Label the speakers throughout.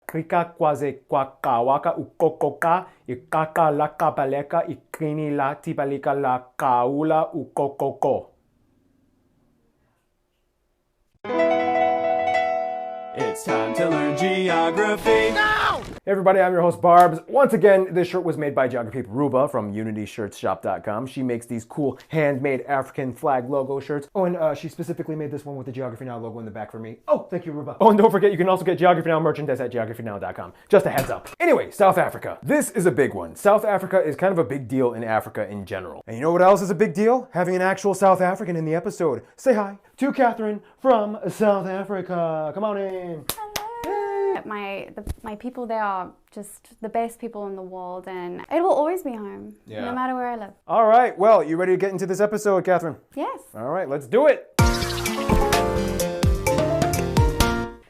Speaker 1: Krika kwaze kwakawaka ukokoka, ikaka la kapaleka, ikrini la tipalika la kaula ukokoko.
Speaker 2: It's time to learn geography.
Speaker 1: Now! Hey everybody, I'm your host Barbs. Once again, this shirt was made by geography Ruba from UnityShirtsShop.com. She makes these cool handmade African flag logo shirts. Oh, and she specifically made this one with the Geography Now logo in the back for me. Oh, thank you, Ruba. Oh, and don't forget, you can also get Geography Now merchandise at geographynow.com. Just a heads up. Anyway, South Africa. This is a big one. South Africa is kind of a big deal in Africa in general. And you know what else is a big deal? Having an actual South African in the episode. Say hi to Catherine from South Africa. Come on in.
Speaker 3: My people there are just the best people in the world, and it will always be home, no matter where I live.
Speaker 1: All right, well, you ready to get into this episode, Catherine?
Speaker 3: Yes.
Speaker 1: All right, let's do it.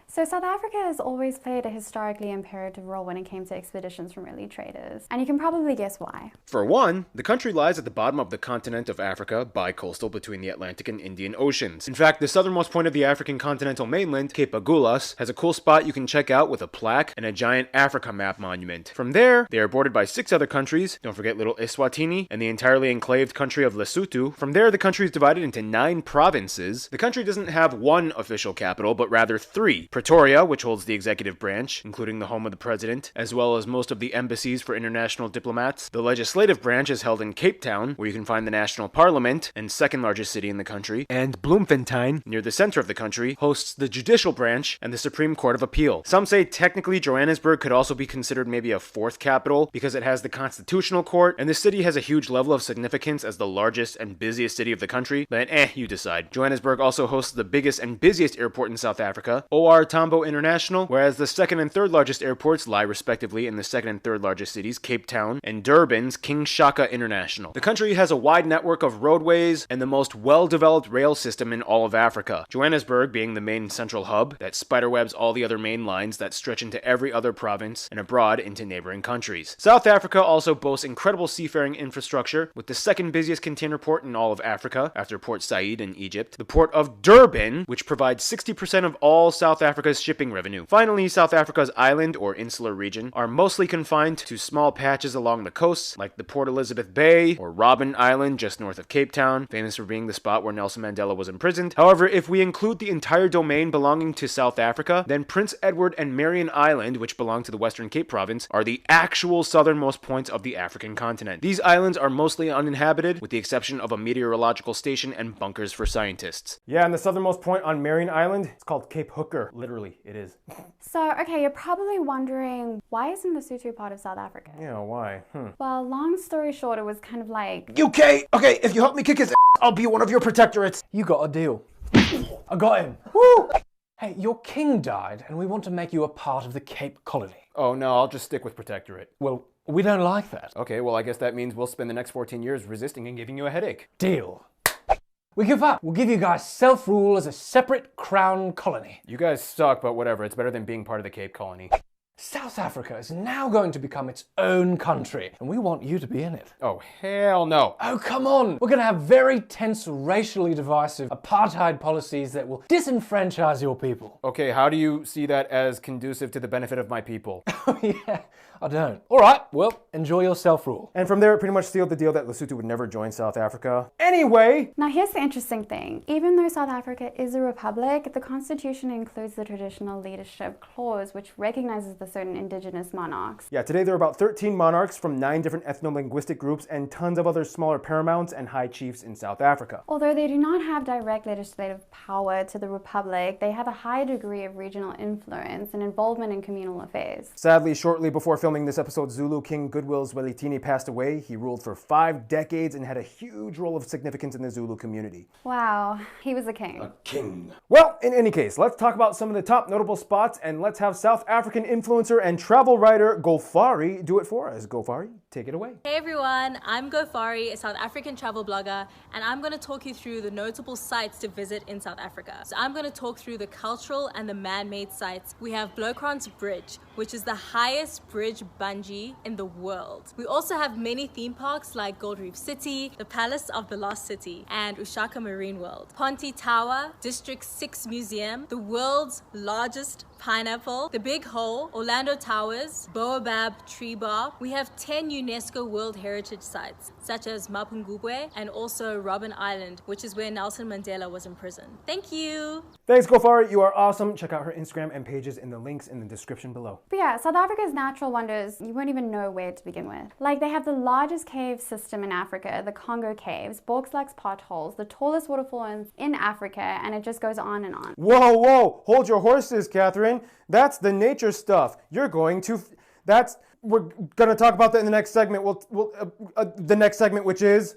Speaker 3: So South Africa has always played a historically imperative role when it came to expeditions from early traders, and you can probably guess why.
Speaker 1: For one, the country lies at the bottom of the continent of Africa, bi-coastal between the Atlantic and Indian Oceans. In fact, the southernmost point of the African continental mainland, Cape Agulhas, has a cool spot you can check out with a plaque and a giant Africa map monument. From there, they are bordered by 6 other countries, don't forget little Eswatini, and the entirely enclaved country of Lesotho. From there, the country is divided into 9 provinces. The country doesn't have one official capital, but rather 3. Pretoria, which holds the executive branch, including the home of the president, as well as most of the embassies for international diplomats. The legislative branch is held in Cape Town, where you can find the national parliament, and second largest city in the country. And Bloemfontein, near the center of the country, hosts the judicial branch and the Supreme Court of Appeal. Some say technically Johannesburg could also be considered maybe a 4th capital, because it has the constitutional court, and the city has a huge level of significance as the largest and busiest city of the country, but you decide. Johannesburg also hosts the biggest and busiest airport in South Africa, OR Tambo International, whereas the 2nd and 3rd largest airports lie respectively in the 2nd and 3rd largest cities, Cape Town and Durban's King Shaka International. The country has a wide network of roadways and the most well-developed rail system in all of Africa, Johannesburg being the main central hub that spiderwebs all the other main lines that stretch into every other province and abroad into neighboring countries. South Africa also boasts incredible seafaring infrastructure, with the 2nd busiest container port in all of Africa, after Port Said in Egypt, the port of Durban, which provides 60% of all South Africa's shipping revenue. Finally, South Africa's island or insular region are mostly confined to small patches along the coasts, like the Port Elizabeth Bay or Robben Island just north of Cape Town, famous for being the spot where Nelson Mandela was imprisoned. However, if we include the entire domain belonging to South Africa, then Prince Edward and Marion Island, which belong to the Western Cape Province, are the actual southernmost points of the African continent. These islands are mostly uninhabited, with the exception of a meteorological station and bunkers for scientists. Yeah, and the southernmost point on Marion Island, it's called Cape Hooker. Literally, it is.
Speaker 3: So, okay, you're probably wondering, why isn't Lesotho part of South Africa?
Speaker 1: Yeah, why?
Speaker 3: Well, long story short, it was kind of like...
Speaker 1: UK! Okay, if you help me kick his ass, I'll be one of your protectorates.
Speaker 4: You got a deal. I got him. Woo! Hey, your king died, and we want to make you a part of the Cape Colony.
Speaker 1: Oh no, I'll just stick with protectorate.
Speaker 4: Well, we don't like that.
Speaker 1: Okay, well I guess that means we'll spend the next 14 years resisting and giving you a headache.
Speaker 4: Deal. We give up. We'll give you guys self-rule as a separate crown colony.
Speaker 1: You guys suck, but whatever. It's better than being part of the Cape Colony.
Speaker 4: South Africa is now going to become its own country, and we want you to be in it.
Speaker 1: Oh, hell no.
Speaker 4: Oh, come on. We're going to have very tense, racially divisive apartheid policies that will disenfranchise your people.
Speaker 1: Okay, how do you see that as conducive to the benefit of my people?
Speaker 4: Oh, yeah. I don't. All right, well, enjoy your self-rule.
Speaker 1: And from there, it pretty much sealed the deal that Lesotho would never join South Africa. Anyway!
Speaker 3: Now here's the interesting thing. Even though South Africa is a republic, the constitution includes the traditional leadership clause, which recognizes the certain indigenous monarchs.
Speaker 1: Yeah, today there are about 13 monarchs from 9 different ethno-linguistic groups and tons of other smaller paramounts and high chiefs in South Africa.
Speaker 3: Although they do not have direct legislative power to the republic, they have a high degree of regional influence and involvement in communal affairs.
Speaker 1: Sadly, shortly before filming this episode, Zulu King Goodwill Zwelithini passed away. He ruled for 5 decades and had a huge role of significance in the Zulu community.
Speaker 3: Wow, he was a king.
Speaker 1: A king. Well, in any case, let's talk about some of the top notable spots, and let's have South African influencer and travel writer Gofari do it for us. Gofari, take it away.
Speaker 5: Hey everyone, I'm Gofari, a South African travel blogger, and I'm going to talk you through the notable sites to visit in South Africa. So I'm going to talk through the cultural and the man-made sites. We have Blokrans Bridge, which is the highest bridge bungee in the world. We also have many theme parks like Gold Reef City, the Palace of the Lost City, and Ushaka Marine World. Ponte Tower, District 6 Museum, the world's largest pineapple, the Big Hole, or Orlando Towers, Baobab Tree Bar. We have 10 UNESCO World Heritage Sites, such as Mapungubwe and also Robben Island, which is where Nelson Mandela was imprisoned. Thank you!
Speaker 1: Thanks, Gofari. You are awesome. Check out her Instagram and pages in the links in the description below.
Speaker 3: But yeah, South Africa's natural wonders, you won't even know where to begin with. Like, they have the largest cave system in Africa, the Congo Caves, Borgslags potholes, the tallest waterfalls in Africa, and it just goes on and on.
Speaker 1: Whoa, whoa, hold your horses, Catherine. That's the nature stuff. We're gonna talk about that in the next segment. The next segment, which is...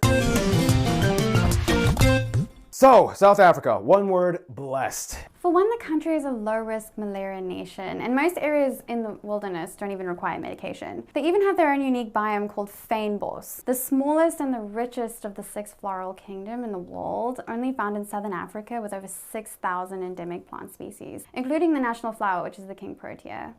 Speaker 1: So, South Africa, one word, blessed.
Speaker 3: For one, the country is a low-risk malaria nation, and most areas in the wilderness don't even require medication. They even have their own unique biome called fynbos, the smallest and the richest of the 6 floral kingdom in the world, only found in southern Africa with over 6,000 endemic plant species, including the national flower, which is the king protea.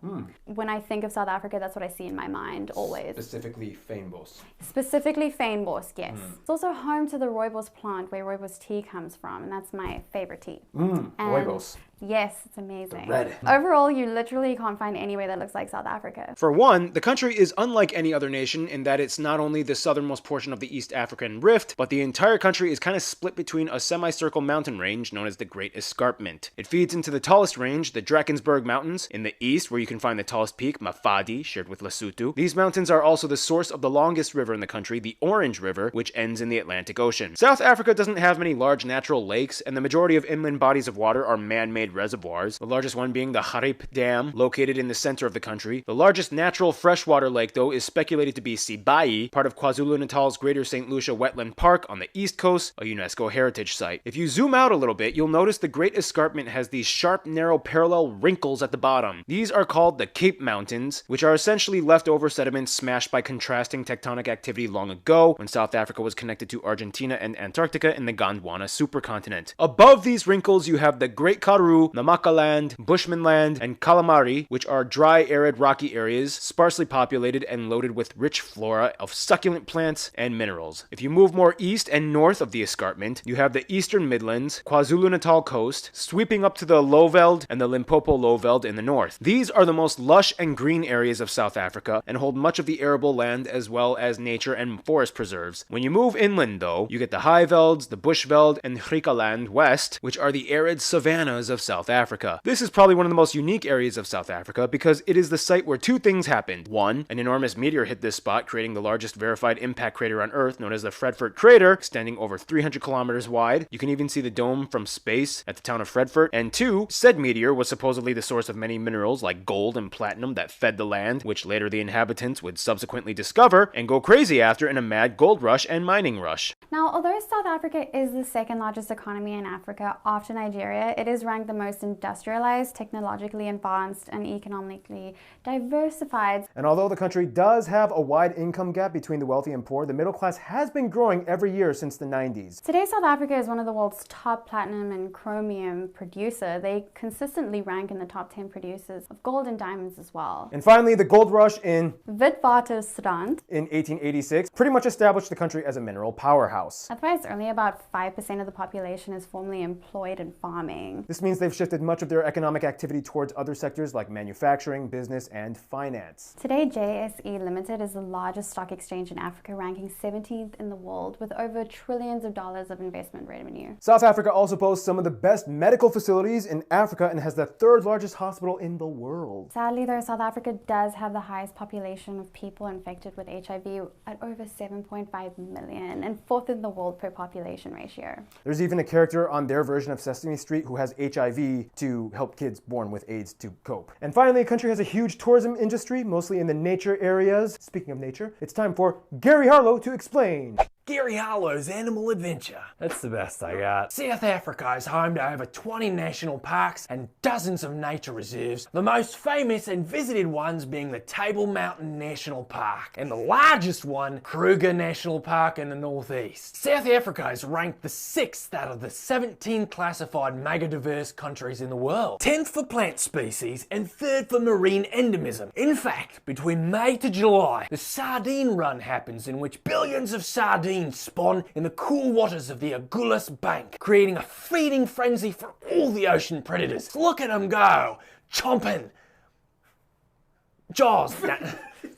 Speaker 3: When I think of South Africa, that's what I see in my mind, always.
Speaker 1: Specifically fynbos.
Speaker 3: Specifically fynbos, yes. It's also home to the rooibos plant, where rooibos tea comes from, and that's my favorite tea.
Speaker 1: Rooibos.
Speaker 3: Yes, it's amazing.
Speaker 1: Red.
Speaker 3: Overall, you literally can't find anywhere that looks like South Africa.
Speaker 1: For one, the country is unlike any other nation in that it's not only the southernmost portion of the East African Rift, but the entire country is kind of split between a semicircle mountain range known as the Great Escarpment. It feeds into the tallest range, the Drakensberg Mountains, in the east, where you can find the tallest peak, Mafadi, shared with Lesotho. These mountains are also the source of the longest river in the country, the Orange River, which ends in the Atlantic Ocean. South Africa doesn't have many large natural lakes, and the majority of inland bodies of water are man-made reservoirs, the largest one being the Harip Dam, located in the center of the country. The largest natural freshwater lake, though, is speculated to be Sibayi, part of KwaZulu-Natal's Greater St. Lucia Wetland Park on the east coast, a UNESCO heritage site. If you zoom out a little bit, you'll notice the Great Escarpment has these sharp, narrow, parallel wrinkles at the bottom. These are called the Cape Mountains, which are essentially leftover sediments smashed by contrasting tectonic activity long ago, when South Africa was connected to Argentina and Antarctica in the Gondwana supercontinent. Above these wrinkles, you have the Great Karoo, Namakaland, Bushmanland, and Calamari, which are dry, arid, rocky areas, sparsely populated and loaded with rich flora of succulent plants and minerals. If you move more east and north of the escarpment, you have the Eastern Midlands, KwaZulu-Natal coast, sweeping up to the Lowveld and the Limpopo Lowveld in the north. These are the most lush and green areas of South Africa and hold much of the arable land as well as nature and forest preserves. When you move inland, though, you get the Highvelds, the Bushveld, and Griqualand west, which are the arid savannas of South Africa. This is probably one of the most unique areas of South Africa because it is the site where two things happened. One, an enormous meteor hit this spot, creating the largest verified impact crater on Earth, known as the Fredfort Crater, extending over 300 kilometers wide. You can even see the dome from space at the town of Fredfort. And two, said meteor was supposedly the source of many minerals like gold and platinum that fed the land, which later the inhabitants would subsequently discover and go crazy after in a mad gold rush and mining rush.
Speaker 3: Now, although South Africa is the second largest economy in Africa after Nigeria, it is ranked the most industrialized, technologically advanced, and economically diversified.
Speaker 1: And although the country does have a wide income gap between the wealthy and poor, the middle class has been growing every year since the 90s.
Speaker 3: Today, South Africa is one of the world's top platinum and chromium producer. They consistently rank in the top 10 producers of gold and diamonds as well.
Speaker 1: And finally, the gold rush in
Speaker 3: Witwatersrand
Speaker 1: in 1886 pretty much established the country as a mineral powerhouse.
Speaker 3: That's why it's only about 5% of the population is formally employed in farming.
Speaker 1: This means they've shifted much of their economic activity towards other sectors like manufacturing, business, and finance.
Speaker 3: Today, JSE Limited is the largest stock exchange in Africa, ranking 17th in the world with over trillions of dollars of investment revenue.
Speaker 1: South Africa also boasts some of the best medical facilities in Africa and has the third largest hospital in the world.
Speaker 3: Sadly, though, South Africa does have the highest population of people infected with HIV at over 7.5 million and fourth in the world per population ratio.
Speaker 1: There's even a character on their version of Sesame Street who has HIV to help kids born with AIDS to cope. And finally, the country has a huge tourism industry, mostly in the nature areas. Speaking of nature, it's time for Gary Harlow to explain.
Speaker 4: Gary Harlow's Animal Adventure. That's the best I got. South Africa is home to over 20 national parks and dozens of nature reserves, the most famous and visited ones being the Table Mountain National Park, and the largest one, Kruger National Park in the northeast. South Africa is ranked the 6th out of the 17 classified megadiverse countries in the world, 10th for plant species and 3rd for marine endemism. In fact, between May to July, the sardine run happens in which billions of sardines spawn in the cool waters of the Agulhas Bank, creating a feeding frenzy for all the ocean predators. Look at them go, chomping. Jaws.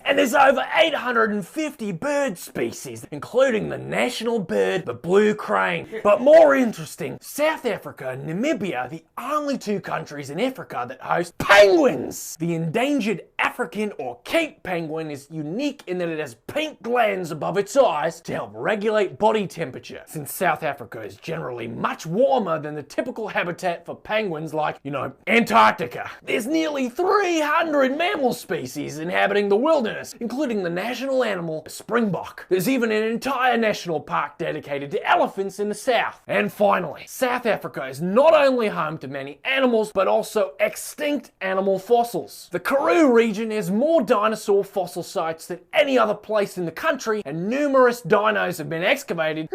Speaker 4: And there's over 850 bird species, including the national bird, the blue crane. But more interesting, South Africa and Namibia are the only two countries in Africa that host penguins. The endangered African or Cape penguin is unique in that it has pink glands above its eyes to help regulate body temperature. Since South Africa is generally much warmer than the typical habitat for penguins like, Antarctica. There's nearly 300 mammal species inhabiting the wilderness, including the national animal, the springbok. There's even an entire national park dedicated to elephants in the south. And finally, South Africa is not only home to many animals, but also extinct animal fossils. The Karoo region has more dinosaur fossil sites than any other place in the country, and numerous dinos have been excavated.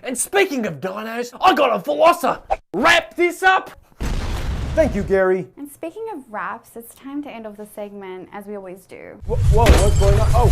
Speaker 4: And speaking of dinos, I got a philosopher. Wrap this up.
Speaker 1: Thank you, Gary.
Speaker 3: And speaking of wraps, it's time to end off the segment as we always do.
Speaker 1: Whoa, what's going on? Oh.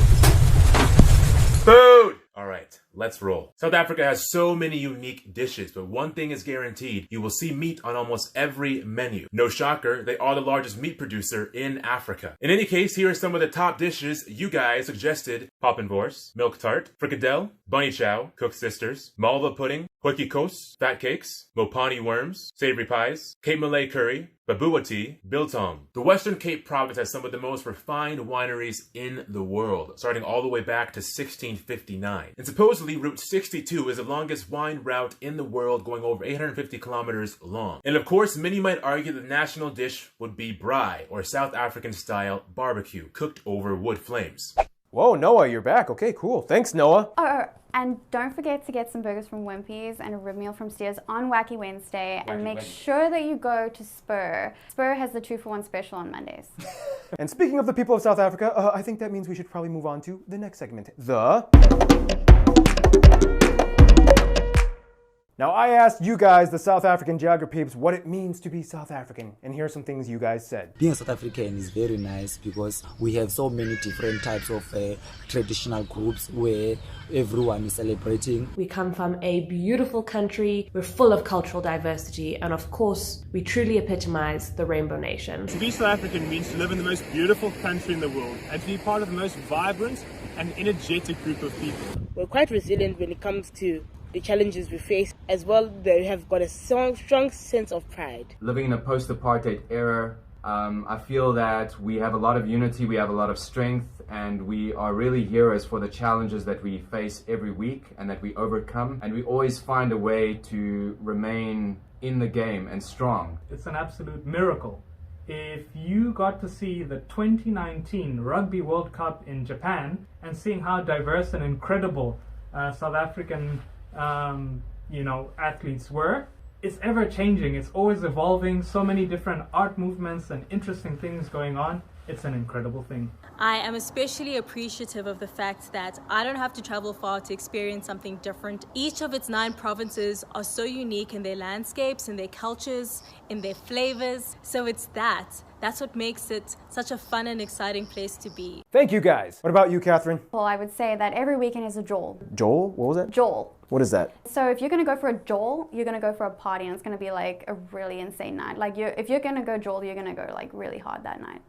Speaker 6: Food! Alright, let's roll. South Africa has so many unique dishes, but one thing is guaranteed. You will see meat on almost every menu. No shocker, they are the largest meat producer in Africa. In any case, here are some of the top dishes you guys suggested. Poppenvors, milk tart, frikadelle, bunny chow, cooked sisters, malva pudding, hooikos, fat cakes, mopani worms, savory pies, Cape Malay curry, babua tea, biltong. The Western Cape province has some of the most refined wineries in the world, starting all the way back to 1659. And supposedly Route 62 is the longest wine route in the world, going over 850 kilometers long. And of course, many might argue the national dish would be braai, or South African style barbecue, cooked over wood flames.
Speaker 1: Whoa, Noah, you're back. Okay, cool. Thanks, Noah.
Speaker 3: Oh, and don't forget to get some burgers from Wimpy's and a rib meal from Steers on Wacky Wednesday. And make sure that you go to Spur. Spur has the 2-for-1 special on Mondays.
Speaker 1: And speaking of the people of South Africa, I think that means we should probably move on to the next segment. Now, I asked you guys, the South African geography peeps, what it means to be South African. And here are some things you guys said.
Speaker 7: Being South African is very nice because we have so many different types of traditional groups where everyone is celebrating.
Speaker 8: We come from a beautiful country, we're full of cultural diversity, and of course, we truly epitomize the Rainbow Nation.
Speaker 9: To be South African means to live in the most beautiful country in the world and to be part of the most vibrant and energetic group of people.
Speaker 10: We're quite resilient when it comes to the challenges we face. As well, they have got a strong sense of pride.
Speaker 11: Living in a post-apartheid era, I feel that we have a lot of unity, we have a lot of strength, and we are really heroes for the challenges that we face every week and that we overcome, and we always find a way to remain in the game and strong.
Speaker 12: It's an absolute miracle. If you got to see the 2019 Rugby World Cup in Japan and seeing how diverse and incredible South African athletes were, it's ever changing, it's always evolving, so many different art movements and interesting things going on. It's an incredible thing.
Speaker 5: I am especially appreciative of the fact that I don't have to travel far to experience something different. Each of its 9 provinces are so unique in their landscapes, in their cultures, in their flavors. So that's what makes it such a fun and exciting place to be.
Speaker 1: Thank you guys. What about you, Catherine?
Speaker 3: Well, I would say that every weekend is a jol.
Speaker 1: Joel? What was that?
Speaker 3: Jol.
Speaker 1: What is that?
Speaker 3: So if you're going to go for a jol, you're going to go for a party, and it's going to be like a really insane night. Like if you're going to go jol, you're going to go like really hard that night.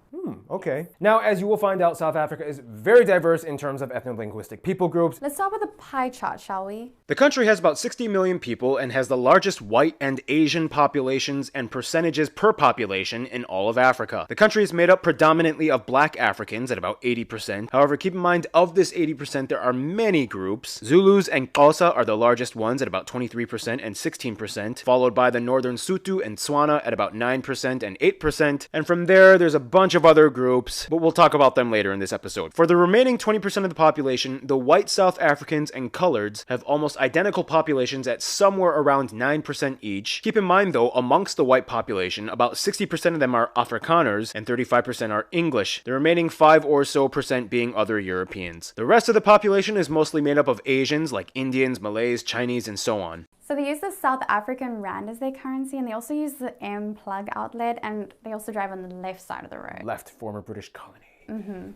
Speaker 1: Okay. Now, as you will find out, South Africa is very diverse in terms of ethno-linguistic people groups.
Speaker 3: Let's start with the pie chart, shall we?
Speaker 1: The country has about 60 million people and has the largest white and Asian populations and percentages per population in all of Africa. The country is made up predominantly of black Africans at about 80%. However, keep in mind, of this 80%, there are many groups. Zulus and Xhosa are the largest ones at about 23% and 16%, followed by the Northern Sotho and Tswana at about 9% and 8%. And from there, there's a bunch of other groups, but we'll talk about them later in this episode. For the remaining 20% of the population, the white South Africans and coloreds have almost identical populations at somewhere around 9% each. Keep in mind though, amongst the white population, about 60% of them are Afrikaners and 35% are English, the remaining 5 or so percent being other Europeans. The rest of the population is mostly made up of Asians like Indians, Malays, Chinese, and so on.
Speaker 3: So they use the South African rand as their currency, and they also use the M plug outlet, and they also drive on the left side of the road.
Speaker 1: Left, former British colony.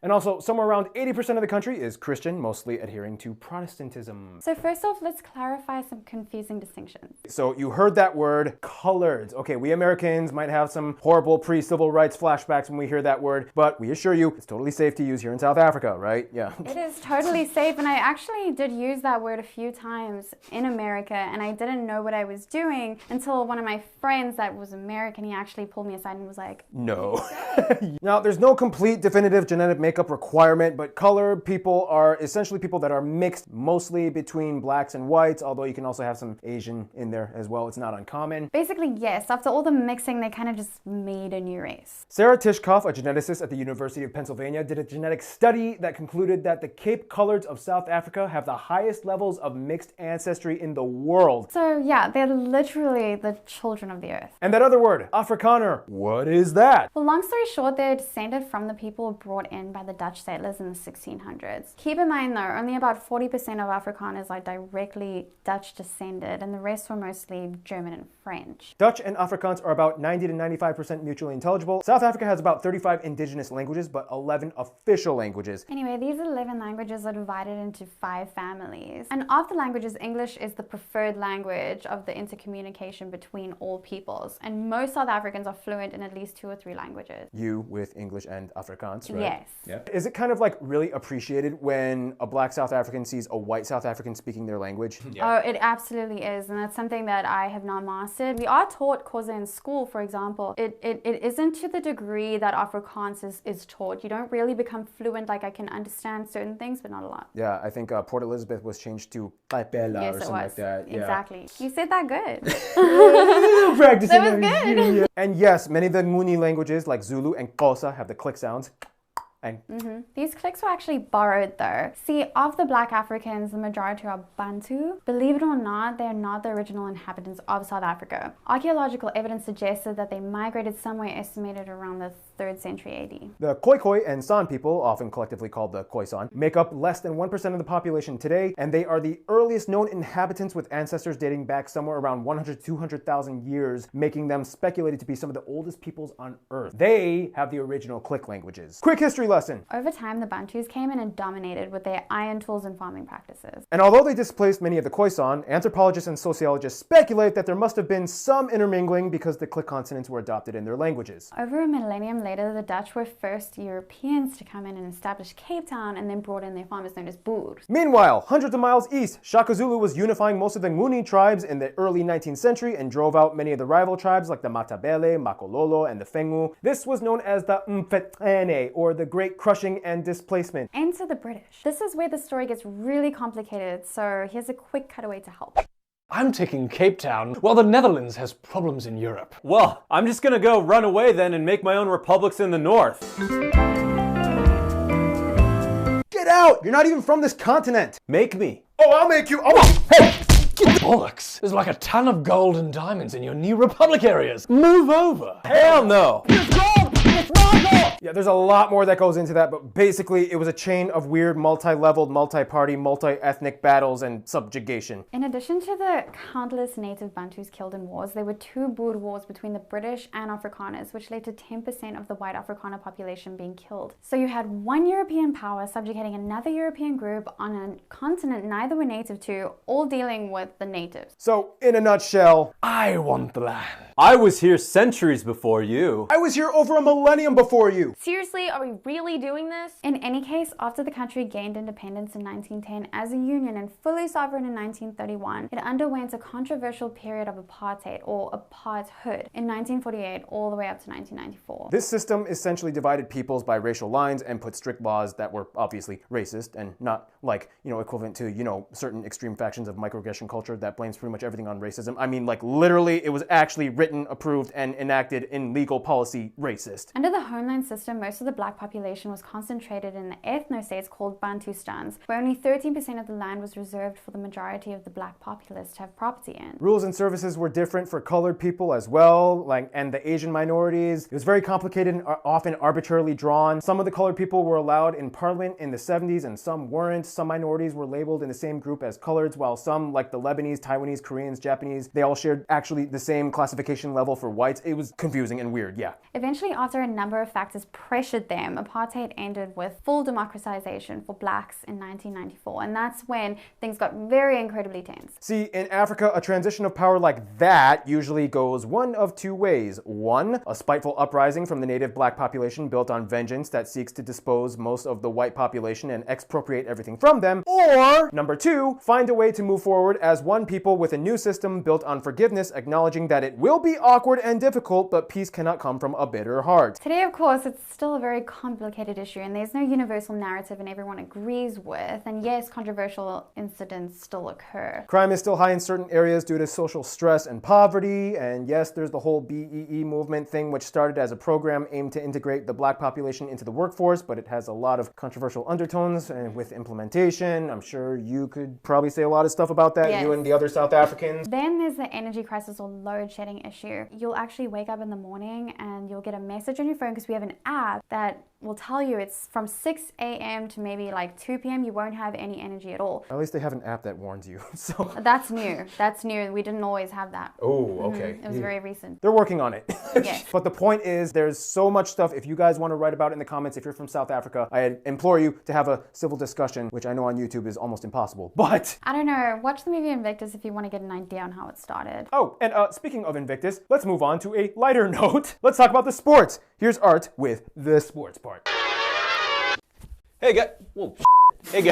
Speaker 1: And also, somewhere around 80% of the country is Christian, mostly adhering to Protestantism.
Speaker 3: So first off, let's clarify some confusing distinctions.
Speaker 1: So you heard that word, colored. Okay, we Americans might have some horrible pre-civil rights flashbacks when we hear that word, but we assure you it's totally safe to use here in South Africa, right? Yeah.
Speaker 3: It is totally safe, and I actually did use that word a few times in America, and I didn't know what I was doing until one of my friends that was American, he actually pulled me aside and was like,
Speaker 1: no. Now, there's no complete definitive genetic makeup requirement, but colored people are essentially people that are mixed mostly between blacks and whites, although you can also have some Asian in there as well. It's not uncommon.
Speaker 3: Basically, yes. After all the mixing, they kind of just made a new race.
Speaker 1: Sarah Tishkoff, a geneticist at the University of Pennsylvania, did a genetic study that concluded that the Cape Coloreds of South Africa have the highest levels of mixed ancestry in the world.
Speaker 3: So yeah, they're literally the children of the earth.
Speaker 1: And that other word, Afrikaner, what is that?
Speaker 3: Well, long story short, they're descended from the people brought in by the Dutch settlers in the 1600s. Keep in mind though, only about 40% of Afrikaners are directly Dutch descended, and the rest were mostly German and French.
Speaker 1: Dutch and Afrikaans are about 90 to 95% mutually intelligible. South Africa has about 35 indigenous languages, but 11 official languages.
Speaker 3: Anyway, these 11 languages are divided into 5 families. And of the languages, English is the preferred language of the intercommunication between all peoples. And most South Africans are fluent in at least 2 or 3 languages.
Speaker 1: You with English and Afrikaans, right?
Speaker 3: Yes.
Speaker 1: Yeah. Is it kind of like really appreciated when a black South African sees a white South African speaking their language?
Speaker 3: Oh, it absolutely is. And that's something that I have not mastered. We are taught Xhosa in school, for example. It isn't to the degree that Afrikaans is taught. You don't really become fluent. Like, I can understand certain things, but not a lot.
Speaker 1: Yeah, I think Port Elizabeth was changed to Kaipela or something like that. Yeah.
Speaker 3: Exactly. You said that good.
Speaker 1: Practicing
Speaker 3: that was good.
Speaker 1: And yes, many of the Nguni languages like Zulu and Xhosa have the click sounds. And
Speaker 3: These clicks were actually borrowed though. See, of the black Africans, the majority are Bantu. Believe it or not, they are not the original inhabitants of South Africa. Archaeological evidence suggested that they migrated somewhere estimated around the 3rd century AD.
Speaker 1: The Khoikhoi and San people, often collectively called the Khoisan, make up less than 1% of the population today, and they are the earliest known inhabitants with ancestors dating back somewhere around 100 to 200,000 years, making them speculated to be some of the oldest peoples on Earth. They have the original click languages. Quick history lesson.
Speaker 3: Over time, the Bantus came in and dominated with their iron tools and farming practices.
Speaker 1: And although they displaced many of the Khoisan, anthropologists and sociologists speculate that there must have been some intermingling because the click consonants were adopted in their languages.
Speaker 3: Over a millennium later, the Dutch were first Europeans to come in and establish Cape Town, and then brought in their farmers known as Boers.
Speaker 1: Meanwhile, hundreds of miles east, Shaka Zulu was unifying most of the Nguni tribes in the early 19th century and drove out many of the rival tribes like the Matabele, Makololo, and the Fengu. This was known as the Mfetene, or the Great Crushing and Displacement.
Speaker 3: Enter the British. This is where the story gets really complicated, so here's a quick cutaway to help.
Speaker 4: I'm taking Cape Town while the Netherlands has problems in Europe.
Speaker 13: Well, I'm just gonna go run away then and make my own republics in the north.
Speaker 1: Get out! You're not even from this continent!
Speaker 13: Make me.
Speaker 1: Oh, I'll make you!
Speaker 4: Hey! Bollocks! There's like a ton of gold and diamonds in your new republic areas. Move over!
Speaker 13: Hell no!
Speaker 1: Yeah, there's a lot more that goes into that, but basically it was a chain of weird multi-leveled, multi-party, multi-ethnic battles and subjugation.
Speaker 3: In addition to the countless native Bantus killed in wars, there were 2 Boer wars between the British and Afrikaners, which led to 10% of the white Afrikaner population being killed. So you had one European power subjugating another European group on a continent neither were native to, all dealing with the natives.
Speaker 1: So, in a nutshell,
Speaker 4: I want the land.
Speaker 13: I was here centuries before you.
Speaker 1: I was here over a millennium before you.
Speaker 14: Seriously, are we really doing this?
Speaker 3: In any case, after the country gained independence in 1910 as a union and fully sovereign in 1931, it underwent a controversial period of apartheid, or apartheid, in 1948 all the way up to 1994.
Speaker 1: This system essentially divided peoples by racial lines and put strict laws that were obviously racist and not like, equivalent to, certain extreme factions of microaggression culture that blames pretty much everything on racism. I mean, like, literally, it was actually written, approved, and enacted in legal policy racist.
Speaker 3: Under the homeland system, most of the black population was concentrated in the ethno-states called Bantustans, where only 13% of the land was reserved for the majority of the black populace to have property in.
Speaker 1: Rules and services were different for colored people as well, and the Asian minorities. It was very complicated and often arbitrarily drawn. Some of the colored people were allowed in parliament in the 70s and some weren't. Some minorities were labeled in the same group as coloreds, while some, like the Lebanese, Taiwanese, Koreans, Japanese, they all shared actually the same classification level for whites. It was confusing and weird, yeah.
Speaker 3: Eventually, after a number of factors British pressured them, apartheid ended with full democratization for blacks in 1994. And that's when things got very incredibly tense.
Speaker 1: See, in Africa, a transition of power like that usually goes one of two ways. One, a spiteful uprising from the native black population built on vengeance that seeks to dispose most of the white population and expropriate everything from them. Or, number two, find a way to move forward as one people with a new system built on forgiveness, acknowledging that it will be awkward and difficult, but peace cannot come from a bitter heart.
Speaker 3: Today, of course, it's still a very complicated issue and there's no universal narrative and everyone agrees with. And yes, controversial incidents still occur.
Speaker 1: Crime is still high in certain areas due to social stress and poverty. And yes, there's the whole BEE movement thing, which started as a program aimed to integrate the black population into the workforce, but it has a lot of controversial undertones. And with implementation, I'm sure you could probably say a lot of stuff about that, you and the other South Africans.
Speaker 3: Then there's the energy crisis or load shedding issue. You'll actually wake up in the morning and you'll get a message on your phone because we have an app that will tell you it's from 6 a.m. to maybe like 2 p.m. you won't have any energy at all.
Speaker 1: At least they have an app that warns you. So
Speaker 3: that's new. That's new. We didn't always have that.
Speaker 1: Oh, okay.
Speaker 3: It was very recent.
Speaker 1: They're working on it.
Speaker 3: Yes.
Speaker 1: But the point is, there's so much stuff. If you guys want to write about it in the comments, if you're from South Africa, I implore you to have a civil discussion, which I know on YouTube is almost impossible. But
Speaker 3: I don't know. Watch the movie Invictus if you want to get an idea on how it started.
Speaker 1: Oh, and speaking of Invictus, let's move on to a lighter note. Let's talk about the sports. Here's Art with the sports part.
Speaker 13: Hey guys, whoa, hey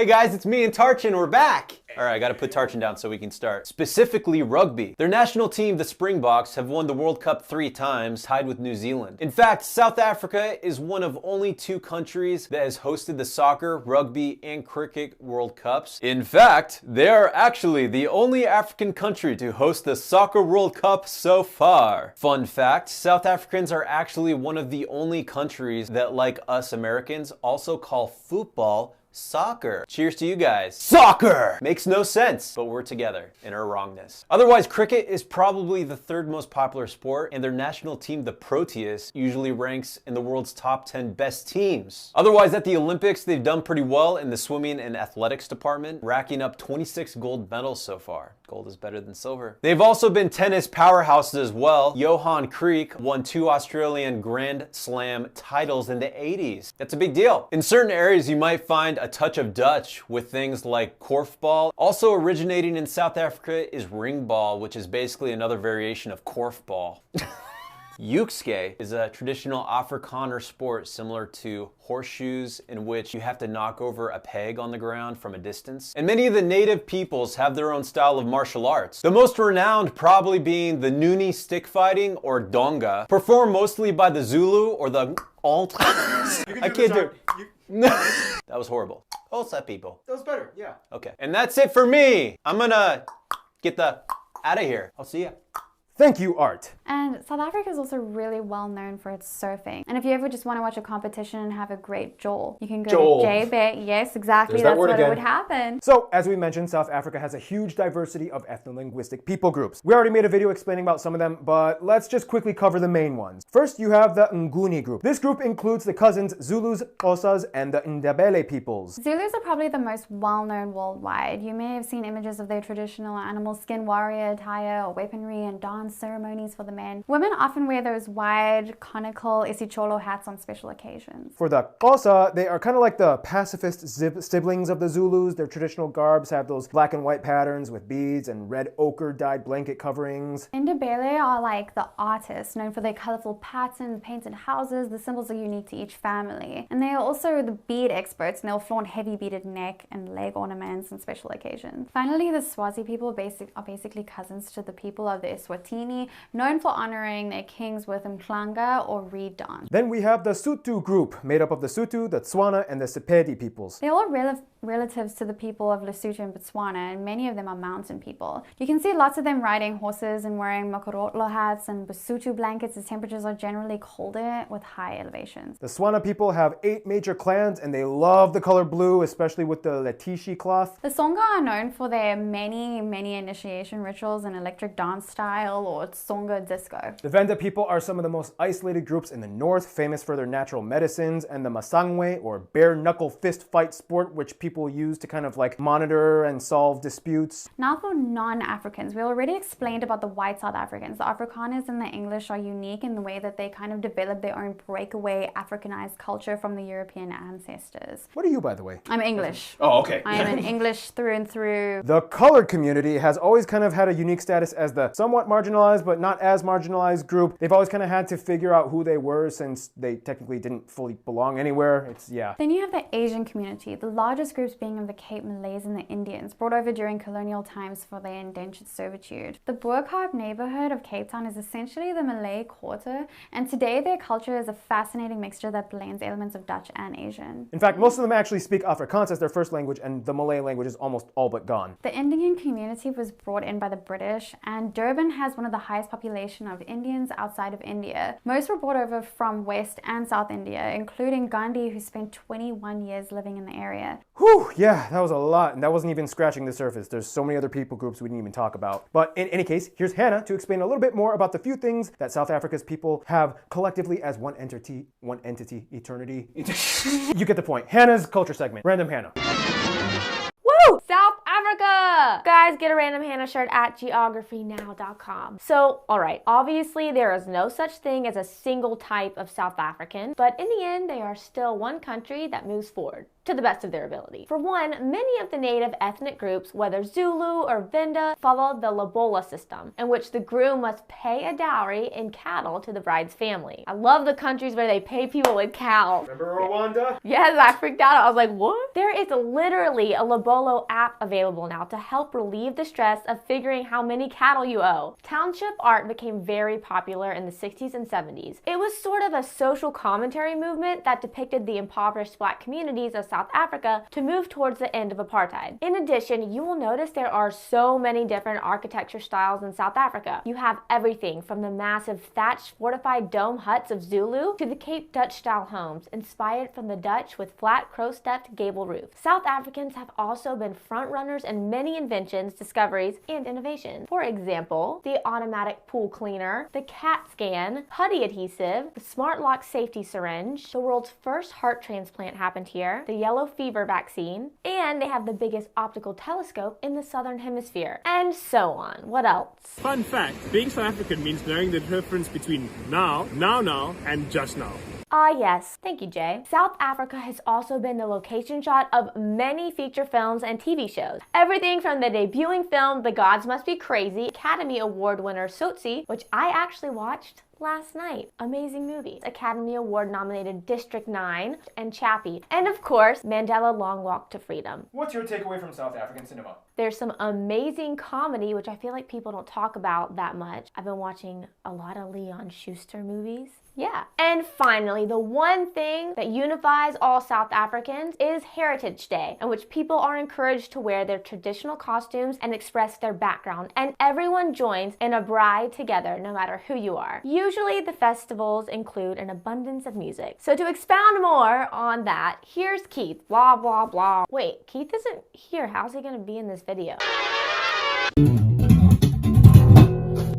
Speaker 13: guys, it's me and Tarchin, we're back. All right, I gotta put Tarchin down so we can start. Specifically rugby. Their national team, the Springboks, have won the World Cup 3 times, tied with New Zealand. In fact, South Africa is one of only 2 countries that has hosted the soccer, rugby, and cricket World Cups. In fact, they are actually the only African country to host the Soccer World Cup so far. Fun fact, South Africans are actually one of the only countries that, like us Americans, also call football soccer. Cheers to you guys. Soccer! Makes no sense, but we're together in our wrongness. Otherwise, cricket is probably the 3rd most popular sport, and their national team, the Proteas, usually ranks in the world's top 10 best teams. Otherwise, at the Olympics, they've done pretty well in the swimming and athletics department, racking up 26 gold medals so far. Gold is better than silver. They've also been tennis powerhouses as well. Johan Kriek won 2 Australian Grand Slam titles in the 80s. That's a big deal. In certain areas, you might find a touch of Dutch with things like korfball. Also originating in South Africa is ringball, which is basically another variation of korfball. Ukske is a traditional Afrikaner sport similar to horseshoes, in which you have to knock over a peg on the ground from a distance. And many of the native peoples have their own style of martial arts. The most renowned probably being the Nuni stick fighting, or Donga, performed mostly by the Zulu or the Alt. I can't do it. That was horrible. What's up, people?
Speaker 1: That was better, yeah.
Speaker 13: Okay. And that's it for me. I'm gonna get the out of here. I'll see ya.
Speaker 1: Thank you, Art.
Speaker 3: And South Africa is also really well known for its surfing. And if you ever just want to watch a competition and have a great Joel, you can go to JBet. Yes, exactly. That's what would happen.
Speaker 1: So, as we mentioned, South Africa has a huge diversity of ethno-linguistic people groups. We already made a video explaining about some of them, but let's just quickly cover the main ones. First, you have the Nguni group. This group includes the cousins Zulus, Xhosas, and the Ndebele peoples.
Speaker 3: Zulus are probably the most well-known worldwide. You may have seen images of their traditional animal skin warrior attire or weaponry and dance ceremonies for the men. Women often wear those wide, conical isicholo hats on special occasions.
Speaker 1: For the Xhosa, they are kind of like the pacifist siblings of the Zulus. Their traditional garbs have those black and white patterns with beads and red ochre dyed blanket coverings.
Speaker 3: Ndebele are like the artists, known for their colorful patterns, painted houses. The symbols are unique to each family. And they are also the bead experts, and they'll flaunt heavy beaded neck and leg ornaments on special occasions. Finally, the Swazi people are basically cousins to the people of the Eswatini, known for honoring their kings with mklanga or reed dance.
Speaker 1: Then we have the Sotho group, made up of the Sotho, the Tswana, and the Sepedi peoples.
Speaker 3: They're all relatives to the people of Lesotho and Botswana, and many of them are mountain people. You can see lots of them riding horses and wearing makorotlo hats and Basotho blankets as temperatures are generally colder with high elevations.
Speaker 1: The Tswana people have 8 major clans, and they love the color blue, especially with the Letishi cloth.
Speaker 3: The Songa are known for their many initiation rituals and electric dance style, or Songa disco.
Speaker 1: The Venda people are some of the most isolated groups in the north, famous for their natural medicines, and the Masangwe, or bare knuckle fist fight sport, which people use to kind of like monitor and solve disputes.
Speaker 3: Now for non-Africans, we already explained about the white South Africans. The Afrikaners and the English are unique in the way that they kind of developed their own breakaway Africanized culture from the European ancestors.
Speaker 1: What are you, by the way?
Speaker 3: I'm English.
Speaker 1: Oh, okay.
Speaker 3: I am an English through and through.
Speaker 1: The colored community has always kind of had a unique status as the somewhat marginalized but not as marginalized group. They've always kind of had to figure out who they were since they technically didn't fully belong anywhere.
Speaker 3: Then you have the Asian community, the largest groups being of the Cape Malays and the Indians, brought over during colonial times for their indentured servitude. The Boerkaap neighborhood of Cape Town is essentially the Malay Quarter, and today their culture is a fascinating mixture that blends elements of Dutch and Asian.
Speaker 1: In fact, most of them actually speak Afrikaans as their first language, and the Malay language is almost all but gone.
Speaker 3: The Indian community was brought in by the British, and Durban has one of the highest population of Indians outside of India. Most were brought over from West and South India, including Gandhi, who spent 21 years living in the area.
Speaker 1: Whew, yeah, that was a lot, and that wasn't even scratching the surface. There's so many other people groups we didn't even talk about. But in any case, here's Hannah to explain a little bit more about the few things that South Africa's people have collectively as one entity, eternity. You get the point. Hannah's culture segment. Random Hannah.
Speaker 14: Woo! South Africa! Guys, get a Random Hannah shirt at geographynow.com. So, alright, obviously there is no such thing as a single type of South African, but in the end, they are still one country that moves forward to the best of their ability. For one, many of the native ethnic groups, whether Zulu or Venda, follow the lobola system, in which the groom must pay a dowry in cattle to the bride's family. I love the countries where they pay people with cow.
Speaker 1: Remember Rwanda?
Speaker 14: Yes, I freaked out. I was like, what? There is literally a Lobolo app available now to help relieve the stress of figuring how many cattle you owe. Township art became very popular in the 60s and 70s. It was sort of a social commentary movement that depicted the impoverished black communities of South Africa to move towards the end of apartheid. In addition, you will notice there are so many different architecture styles in South Africa. You have everything from the massive thatched fortified dome huts of Zulu to the Cape Dutch style homes inspired from the Dutch with flat crow-stepped gable roofs. South Africans have also been front runners in many inventions, discoveries, and innovations. For example, the automatic pool cleaner, the CAT scan, putty adhesive, the smart lock safety syringe, the world's first heart transplant happened here, the yellow fever vaccine, and they have the biggest optical telescope in the southern hemisphere, and so on. What else?
Speaker 9: Fun fact, being South African means knowing the difference between now, and just now.
Speaker 14: Ah yes, thank you Jay. South Africa has also been the location shot of many feature films and TV shows. Everything from the debuting film The Gods Must Be Crazy, Academy Award winner Tsotsi, which I actually watched last night. Amazing movie. Academy Award nominated District 9 and Chappie. And of course, Mandela Long Walk to Freedom.
Speaker 1: What's your takeaway from South African cinema?
Speaker 14: There's some amazing comedy, which I feel like people don't talk about that much. I've been watching a lot of Leon Schuster movies. Yeah. And finally, the one thing that unifies all South Africans is Heritage Day, in which people are encouraged to wear their traditional costumes and express their background, and everyone joins in a bride together, no matter who you are. Usually, the festivals include an abundance of music. So to expound more on that, here's Keith, blah, blah, blah. Wait, Keith isn't here. How's he gonna be in this video?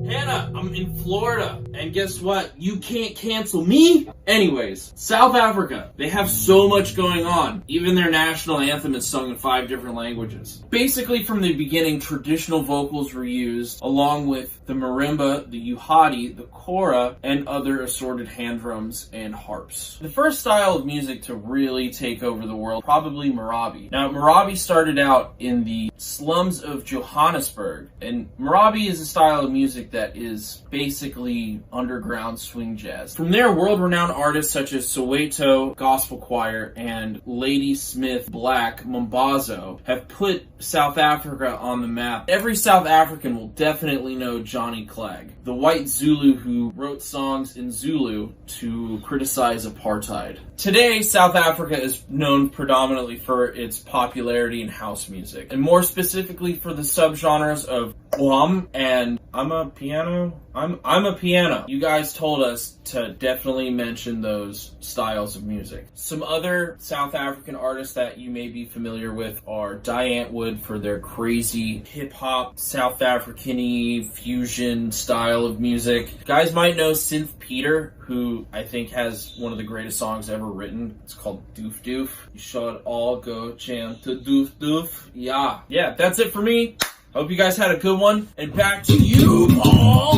Speaker 15: Hannah, I'm in Florida, and guess what? You can't cancel me! Anyways, South Africa, they have so much going on. Even their national anthem is sung in 5 different languages. Basically, from the beginning, traditional vocals were used, along with the marimba, the uhadi, the kora, and other assorted hand drums and harps. The first style of music to really take over the world, probably Marabi. Now, Marabi started out in the slums of Johannesburg, and Marabi is a style of music that is basically underground swing jazz. From there, world-renowned artists such as Soweto Gospel Choir and Lady Smith Black Mombazo have put South Africa on the map. Every South African will definitely know Johnny Clegg, the white Zulu who wrote songs in Zulu to criticize apartheid. Today, South Africa is known predominantly for its popularity in house music, and more specifically for the subgenres of Guam and I'm a piano I'm a piano. You guys told us to definitely mention those styles of music. Some other South African artists that you may be familiar with are Die Antwoord for their crazy hip-hop, South African-y fusion style of music. Guys might know Synth Peter, who I think has one of the greatest songs ever written. It's called Doof Doof. You should all go jam to Doof Doof. Yeah, that's it for me. Hope you guys had a good one. And back to you, Paul.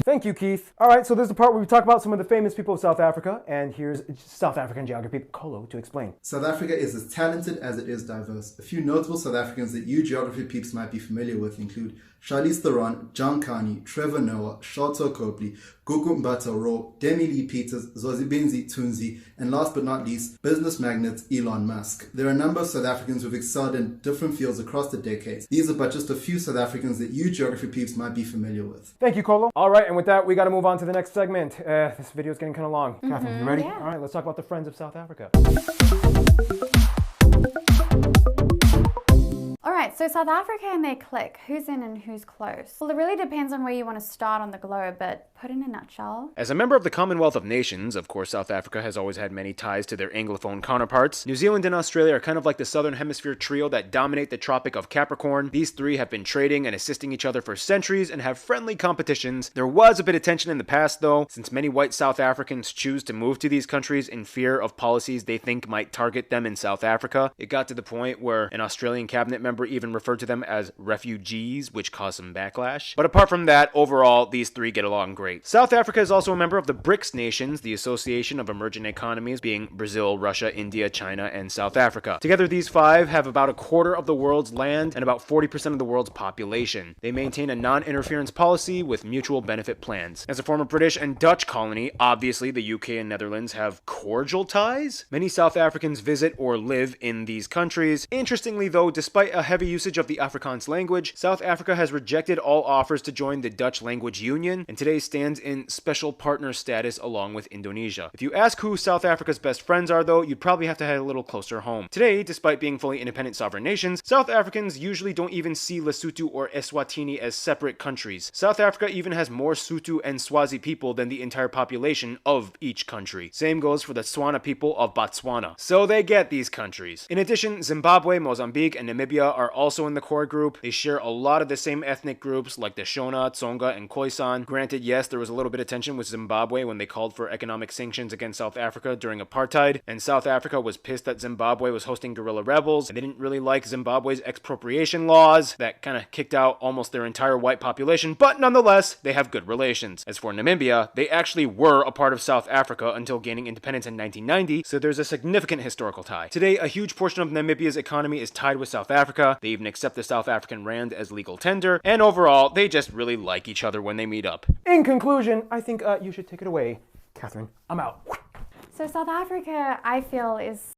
Speaker 16: Thank you, Keith. All right, so this is the part where we talk about some of the famous people of South Africa, and here's South African geography Kolo to explain.
Speaker 17: South Africa is as talented as it is diverse. A few notable South Africans that you geography peeps might be familiar with include Charlize Theron, John Carney, Trevor Noah, Sholto Copley, Gugu Mbatha Raw, Demi Lee Peters, Zozibenzi Tunzi, and last but not least, business magnate Elon Musk. There are a number of South Africans who've excelled in different fields across the decades. These are but just a few South Africans that you geography peeps might be familiar with.
Speaker 16: Thank you, Kolo. All right, and with that, we got to move on to the next segment. This video is getting kind of long. Catherine, you ready?
Speaker 3: Yeah.
Speaker 16: All right, let's talk about the Friends of South Africa.
Speaker 3: Alright, so South Africa and their clique, who's in and who's close? Well, it really depends on where you want to start on the globe, but put in a nutshell.
Speaker 1: As a member of the Commonwealth of Nations, of course, South Africa has always had many ties to their Anglophone counterparts. New Zealand and Australia are kind of like the Southern Hemisphere trio that dominate the Tropic of Capricorn. These three have been trading and assisting each other for centuries and have friendly competitions. There was a bit of tension in the past, though, since many white South Africans choose to move to these countries in fear of policies they think might target them in South Africa. It got to the point where an Australian cabinet member even referred to them as refugees, which caused some backlash. But apart from that, overall, these three get along great. South Africa is also a member of the BRICS nations, the Association of Emerging Economies, being Brazil, Russia, India, China, and South Africa. Together, these five have about a quarter of the world's land and about 40% of the world's population. They maintain a non-interference policy with mutual benefit plans. As a former British and Dutch colony, obviously the UK and Netherlands have cordial ties. Many South Africans visit or live in these countries. Interestingly, though, despite a heavy usage of the Afrikaans language, South Africa has rejected all offers to join the Dutch Language Union and today stands in special partner status along with Indonesia. If you ask who South Africa's best friends are, though, you'd probably have to head a little closer home. Today, despite being fully independent sovereign nations, South Africans usually don't even see Lesotho or Eswatini as separate countries. South Africa even has more Sotho and Swazi people than the entire population of each country. Same goes for the Tswana people of Botswana. So they get these countries. In addition, Zimbabwe, Mozambique, and Namibia are also in the core group. They share a lot of the same ethnic groups like the Shona, Tsonga, and Khoisan. Granted, yes, there was a little bit of tension with Zimbabwe when they called for economic sanctions against South Africa during apartheid, and South Africa was pissed that Zimbabwe was hosting guerrilla rebels, and they didn't really like Zimbabwe's expropriation laws that kind of kicked out almost their entire white population, but nonetheless, they have good relations. As for Namibia, they actually were a part of South Africa until gaining independence in 1990, so there's a significant historical tie. Today, a huge portion of Namibia's economy is tied with South Africa. They even accept the South African rand as legal tender, and overall, they just really like each other when they meet up.
Speaker 16: In conclusion, I think you should take it away. Catherine, I'm out.
Speaker 3: So South Africa, I feel, is